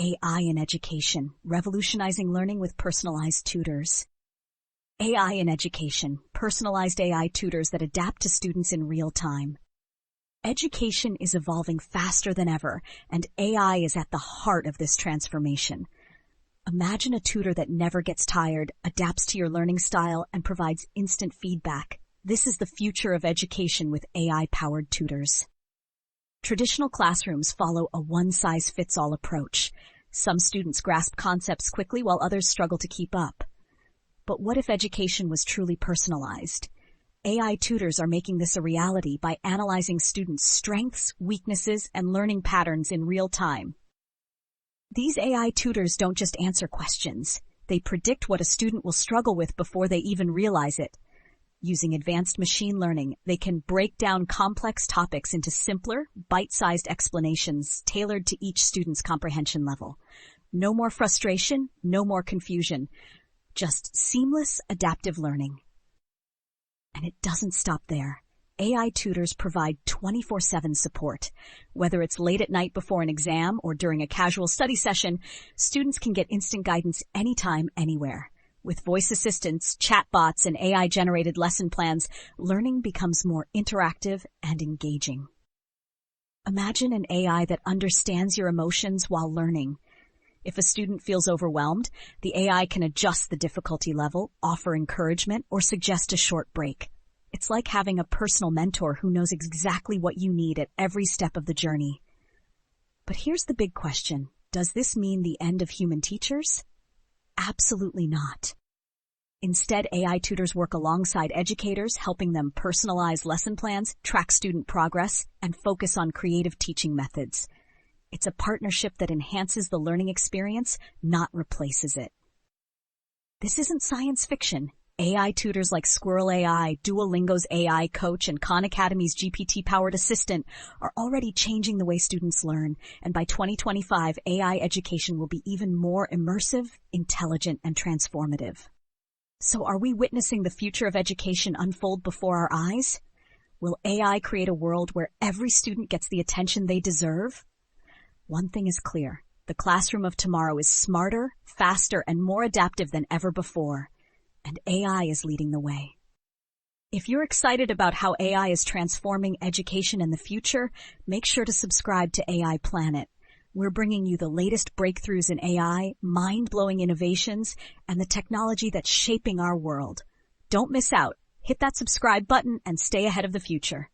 AI in education, revolutionizing learning with personalized tutors. AI in education, personalized AI tutors that adapt to students in real time. Education is evolving faster than ever, and AI is at the heart of this transformation. Imagine a tutor that never gets tired, adapts to your learning style, and provides instant feedback. This is the future of education with AI-powered tutors. Traditional classrooms follow a one-size-fits-all approach. Some students grasp concepts quickly while others struggle to keep up. But what if education was truly personalized? AI tutors are making this a reality by analyzing students' strengths, weaknesses, and learning patterns in real time. These AI tutors don't just answer questions. They predict what a student will struggle with before they even realize it. Using advanced machine learning, they can break down complex topics into simpler, bite-sized explanations tailored to each student's comprehension level. No more frustration, no more confusion. Just seamless, adaptive learning. And it doesn't stop there. AI tutors provide 24/7 support. Whether it's late at night before an exam or during a casual study session, students can get instant guidance anytime, anywhere. With voice assistants, chatbots, and AI-generated lesson plans, learning becomes more interactive and engaging. Imagine an AI that understands your emotions while learning. If a student feels overwhelmed, the AI can adjust the difficulty level, offer encouragement, or suggest a short break. It's like having a personal mentor who knows exactly what you need at every step of the journey. But here's the big question. Does this mean the end of human teachers? Absolutely not. Instead, AI tutors work alongside educators, helping them personalize lesson plans, track student progress, and focus on creative teaching methods. It's a partnership that enhances the learning experience, not replaces it. This isn't science fiction. AI tutors like Squirrel AI, Duolingo's AI coach, and Khan Academy's GPT-powered assistant are already changing the way students learn, and by 2025, AI education will be even more immersive, intelligent, and transformative. So are we witnessing the future of education unfold before our eyes? Will AI create a world where every student gets the attention they deserve? One thing is clear. The classroom of tomorrow is smarter, faster, and more adaptive than ever before. And AI is leading the way. If you're excited about how AI is transforming education in the future, make sure to subscribe to AI Planet. We're bringing you the latest breakthroughs in AI, mind-blowing innovations, and the technology that's shaping our world. Don't miss out. Hit that subscribe button and stay ahead of the future.